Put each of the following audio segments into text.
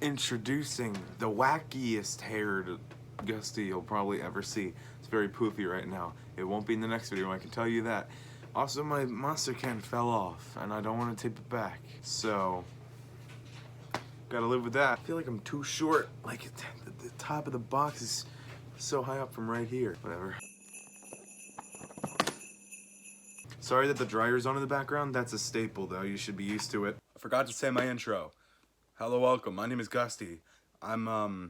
Introducing the wackiest haired Gusty you'll probably ever see. It's very poofy right now. It won't be in the next video, I can tell you that. Also, my monster can fell off, and I don't want to tape it back. So, gotta live with that. I feel like I'm too short. Like, the top of the box is so high up from right here. Whatever. Sorry that the dryer's on in the background. That's a staple, though. You should be used to it. I forgot to say my intro. Hello, welcome. My name is Gusty. Okay.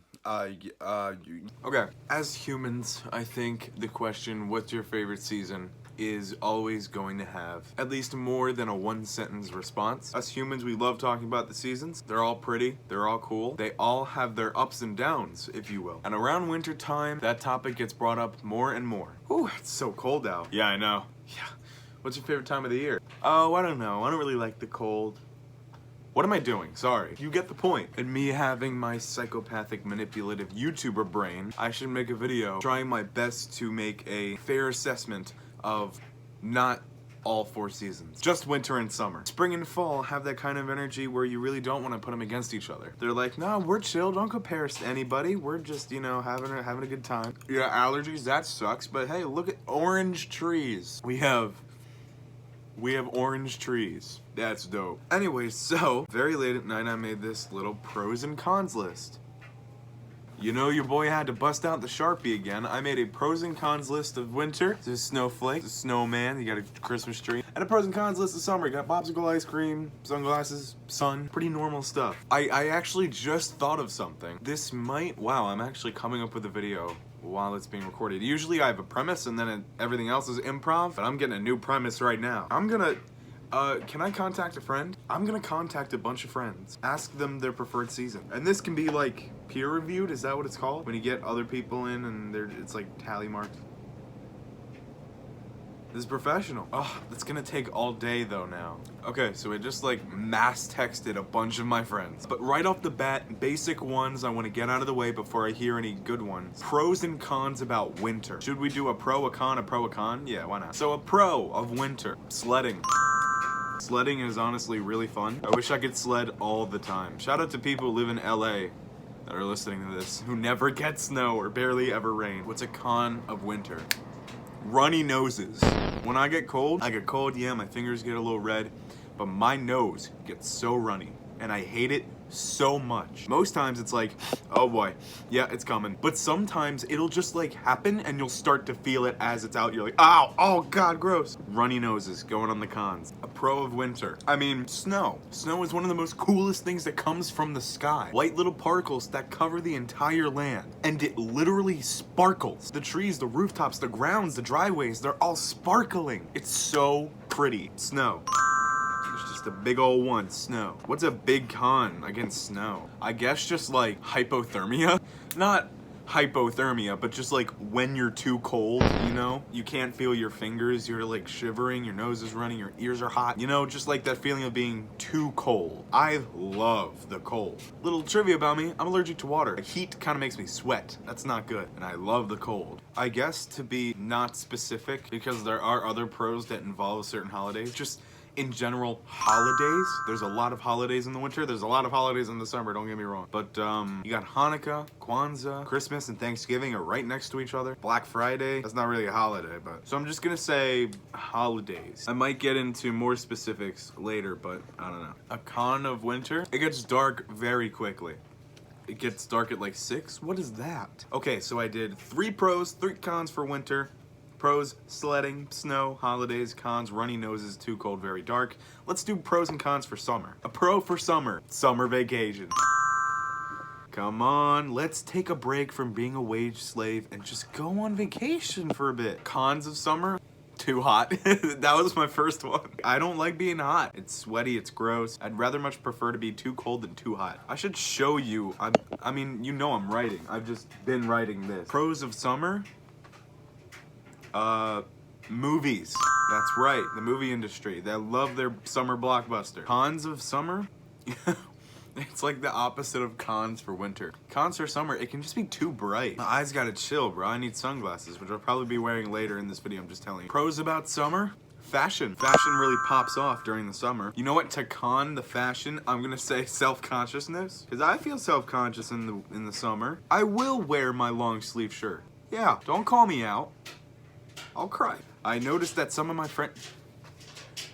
As humans, I think the question, what's your favorite season, is always going to have at least more than a one-sentence response. Us humans, we love talking about the seasons. They're all pretty. They're all cool. They all have their ups and downs, if you will. And around winter time, that topic gets brought up more and more. Ooh, it's so cold out. Yeah, I know. Yeah. What's your favorite time of the year? Oh, I don't know. I don't really like the cold. What am I doing? Sorry. You get the point. And me having my psychopathic, manipulative YouTuber brain, I should make a video trying my best to make a fair assessment of not all 4 seasons. Just winter and summer. Spring and fall have that kind of energy where you really don't want to put them against each other. They're like, no, we're chill. Don't compare us to anybody. We're just, you know, having a good time. Yeah, allergies, that sucks. But hey, look at orange trees. We have orange trees. That's dope. Anyways, so, very late at night I made this little pros and cons list. You know your boy had to bust out the Sharpie again. I made a pros and cons list of winter. There's a snowflake, a snowman, you got a Christmas tree. And a pros and cons list of summer. You got popsicle ice cream, sunglasses, sun, pretty normal stuff. I actually just thought of something. This might, wow, I'm actually coming up with a video while it's being recorded. Usually I have a premise and then everything else is improv, but I'm getting a new premise right now. Can I contact a friend? I'm gonna contact a bunch of friends. Ask them their preferred season. And this can be like peer reviewed, is that what it's called? When you get other people in and it's like tally marked. This is professional. Oh, that's gonna take all day though now. Okay, so I just like mass texted a bunch of my friends. But right off the bat, basic ones I wanna get out of the way before I hear any good ones. Pros and cons about winter. Should we do a pro, a con, a pro, a con? Yeah, why not? So a pro of winter, sledding. Sledding is honestly really fun. I wish I could sled all the time. Shout out to people who live in LA that are listening to this, who never get snow or barely ever rain. What's a con of winter? Runny noses. When I get cold, yeah, my fingers get a little red, but my nose gets so runny, and I hate it so much. Most times it's like, oh boy, yeah, it's coming. But sometimes it'll just like happen and you'll start to feel it as it's out. You're like, ow, oh God, gross. Runny noses, going on the cons. A pro of winter. I mean, snow. Snow is one of the most coolest things that comes from the sky. White little particles that cover the entire land. And it literally sparkles. The trees, the rooftops, the grounds, the driveways, they're all sparkling. It's so pretty. Snow. A big old one, snow. What's a big con against snow? I guess just like hypothermia. Not hypothermia, but just like when you're too cold, you know? You can't feel your fingers, you're like shivering, your nose is running, your ears are hot. You know, just like that feeling of being too cold. I love the cold. Little trivia about me, I'm allergic to water. Heat kind of makes me sweat. That's not good. And I love the cold. I guess to be not specific, because there are other pros that involve certain holidays, just in general, holidays. There's a lot of holidays in the winter. There's a lot of holidays in the summer, don't get me wrong. But you got Hanukkah, Kwanzaa, Christmas, and Thanksgiving are right next to each other. Black Friday, that's not really a holiday, but. So I'm just gonna say holidays. I might get into more specifics later, but I don't know. A con of winter? It gets dark very quickly. It gets dark at like 6? What is that? Okay, so I did 3 pros, 3 cons for winter. Pros, sledding, snow, holidays, cons, runny noses, too cold, very dark. Let's do pros and cons for summer. A pro for summer, summer vacation. Come on, let's take a break from being a wage slave and just go on vacation for a bit. Cons of summer, too hot. That was my first one. I don't like being hot. It's sweaty, it's gross. I'd rather much prefer to be too cold than too hot. I should show you, I mean, you know I'm writing. I've just been writing this. Pros of summer? Movies. That's right, the movie industry. They love their summer blockbuster. Cons of summer? It's like the opposite of cons for winter. Cons for summer, it can just be too bright. My eyes gotta chill, bro. I need sunglasses, which I'll probably be wearing later in this video, I'm just telling you. Pros about summer? Fashion. Fashion really pops off during the summer. You know what? To con the fashion, I'm gonna say self-consciousness. Because I feel self-conscious in the summer. I will wear my long sleeve shirt. Yeah, don't call me out. I'll cry. I noticed that some of my friends...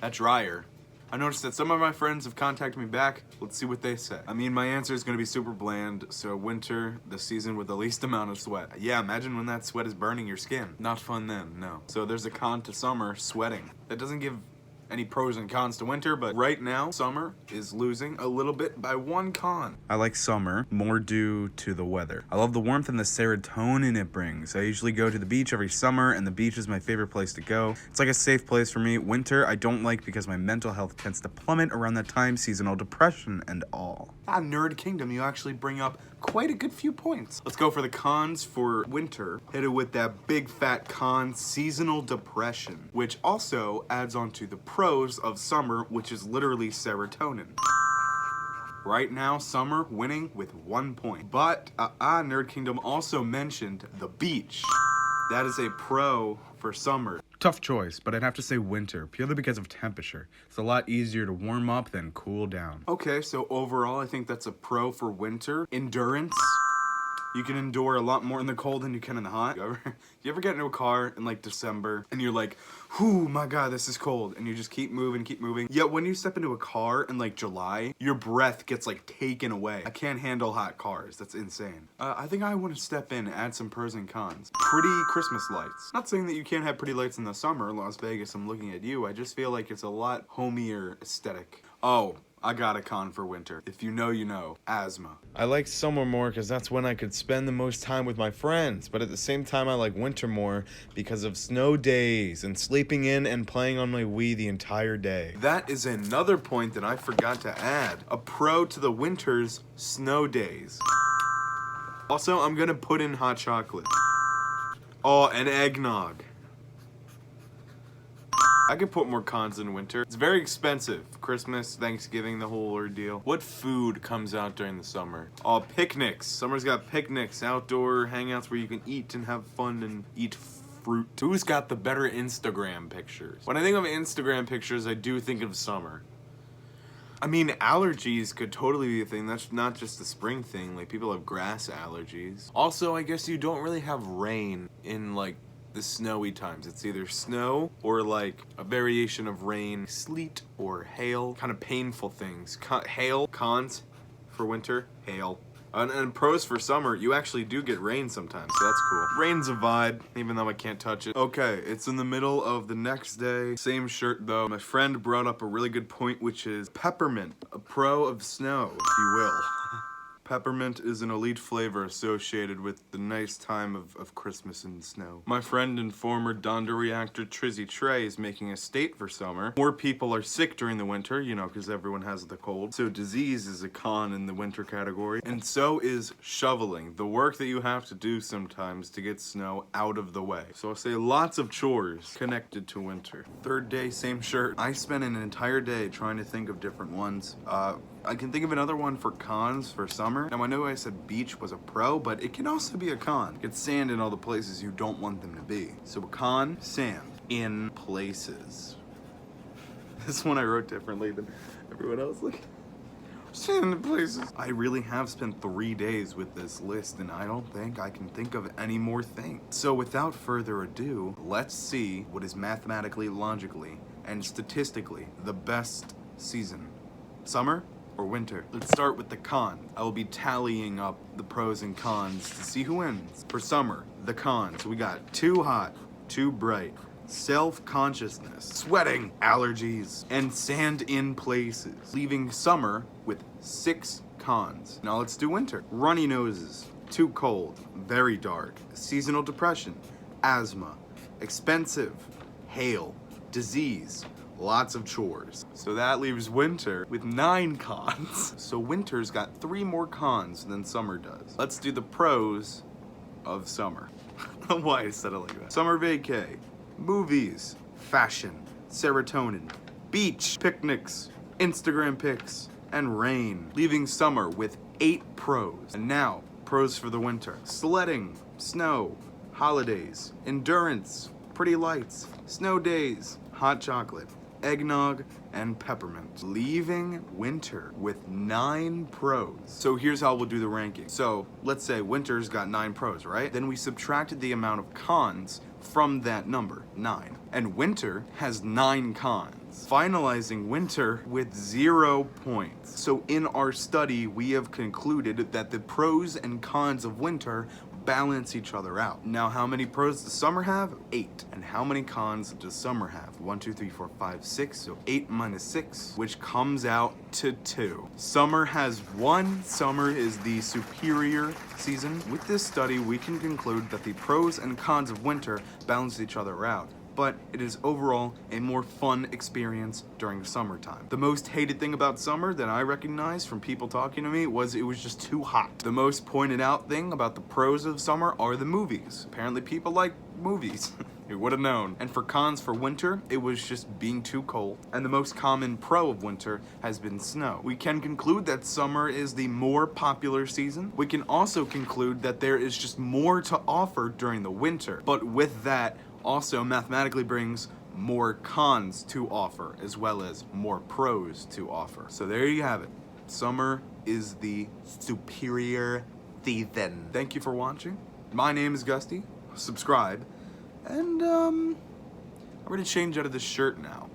That dryer. I noticed that some of my friends have contacted me back. Let's see what they say. I mean, my answer is gonna be super bland. So winter, the season with the least amount of sweat. Yeah, imagine when that sweat is burning your skin. Not fun then, no. So there's a con to summer, sweating. That doesn't give any pros and cons to winter, but right now, summer is losing a little bit by one con. I like summer more due to the weather. I love the warmth and the serotonin it brings. I usually go to the beach every summer, and the beach is my favorite place to go. It's like a safe place for me. Winter, I don't like because my mental health tends to plummet around that time, seasonal depression and all. Ah, Nerd Kingdom, you actually bring up quite a good few points. Let's go for the cons for winter. Hit it with that big fat con, seasonal depression, which also adds on to the pros of summer, which is literally serotonin. Right now, summer winning with 1 point. But Nerd Kingdom also mentioned the beach. That is a pro for summer. Tough choice, but I'd have to say winter, purely because of temperature. It's a lot easier to warm up than cool down. Okay, so overall, I think that's a pro for winter. Endurance. You can endure a lot more in the cold than you can in the hot. You ever get into a car in like December and you're like, whew, my God, this is cold. And you just keep moving, keep moving. Yet when you step into a car in like July, your breath gets like taken away. I can't handle hot cars. That's insane. I think I want to step in and add some pros and cons. Pretty Christmas lights. Not saying that you can't have pretty lights in the summer. Las Vegas, I'm looking at you. I just feel like it's a lot homier aesthetic. Oh, I got a con for winter. If you know, you know. Asthma. I like summer more because that's when I could spend the most time with my friends. But at the same time, I like winter more because of snow days and sleeping in and playing on my Wii the entire day. That is another point that I forgot to add. A pro to the winter's snow days. Also, I'm gonna put in hot chocolate. Oh, and eggnog. I could put more cons in winter. It's very expensive. Christmas, Thanksgiving, the whole ordeal. What food comes out during the summer? Oh, picnics. Summer's got picnics, outdoor hangouts where you can eat and have fun and eat fruit. Who's got the better Instagram pictures? When I think of Instagram pictures, I do think of summer. I mean, allergies could totally be a thing. That's not just a spring thing. Like, people have grass allergies. Also, I guess you don't really have rain in, like, the snowy times. It's either snow or like a variation of rain, sleet or hail, kind of painful things. Hail, cons for winter, hail. And pros for summer, you actually do get rain sometimes, so that's cool. Rain's a vibe, even though I can't touch it. Okay, it's in the middle of the next day. Same shirt though. My friend brought up a really good point, which is peppermint, a pro of snow, if you will. Peppermint is an elite flavor associated with the nice time of Christmas and snow. My friend and former Donda reactor Trizzy Trey is making a state for summer. More people are sick during the winter, you know, because everyone has the cold. So disease is a con in the winter category. And so is shoveling, the work that you have to do sometimes to get snow out of the way. So I'll say lots of chores connected to winter. Third day, same shirt. I spent an entire day trying to think of different ones. I can think of another one for cons for summer. Now I know I said beach was a pro, but it can also be a con. Get sand in all the places you don't want them to be. So a con, sand in places. This one I wrote differently than everyone else. Look, sand in places. I really have spent 3 days with this list and I don't think I can think of any more things. So without further ado, let's see what is mathematically, logically, and statistically the best season. Summer or winter? Let's start with the con. I will be tallying up the pros and cons to see who wins. For summer, the cons, we got too hot, too bright, self-consciousness, sweating, allergies, and sand in places, leaving summer with 6 cons. Now let's do winter. Runny noses, too cold, very dark, seasonal depression, asthma, expensive, hail, disease, lots of chores. So that leaves winter with 9 cons. So winter's got 3 more cons than summer does. Let's do the pros of summer. Why I said it like that. Summer vacay, movies, fashion, serotonin, beach, picnics, Instagram pics, and rain. Leaving summer with 8 pros. And now, pros for the winter. Sledding, snow, holidays, endurance, pretty lights, snow days, hot chocolate, eggnog, and peppermint, leaving winter with 9 pros. So here's how we'll do the ranking. So let's say winter's got 9 pros, right? Then we subtracted the amount of cons from that number, 9. And winter has 9 cons, finalizing winter with 0 points. So in our study, we have concluded that the pros and cons of winter balance each other out. Now, how many pros does summer have? 8. And how many cons does summer have? 1, 2, 3, 4, 5, 6. So 8 minus 6, which comes out to 2. Summer has 1. Summer is the superior season. With this study, we can conclude that the pros and cons of winter balance each other out, but it is overall a more fun experience during summertime. The most hated thing about summer that I recognized from people talking to me was it was just too hot. The most pointed out thing about the pros of summer are the movies. Apparently people like movies. Who would have known? And for cons for winter, it was just being too cold. And the most common pro of winter has been snow. We can conclude that summer is the more popular season. We can also conclude that there is just more to offer during the winter. But with that, also mathematically brings more cons to offer as well as more pros to offer. So there you have it. Summer is the superior season. Thank you for watching. My name is Gusty. Subscribe. And I'm gonna change out of this shirt now.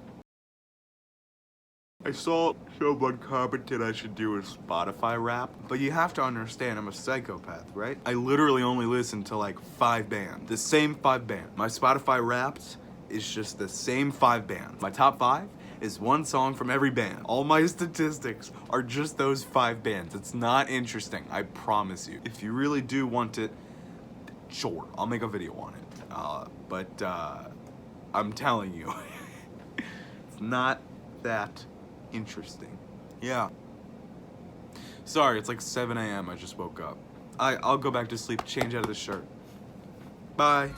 I saw someone commented I should do a Spotify rap, but you have to understand I'm a psychopath, right? I literally only listen to like 5 bands, the same 5 bands. My Spotify raps is just the same 5 bands. My top 5 is 1 song from every band. All my statistics are just those 5 bands. It's not interesting, I promise you. If you really do want it, sure, I'll make a video on it. But I'm telling you, it's not that interesting. Yeah. Sorry, it's like 7 a.m. I just woke up. I'll go back to sleep, change out of this shirt. Bye.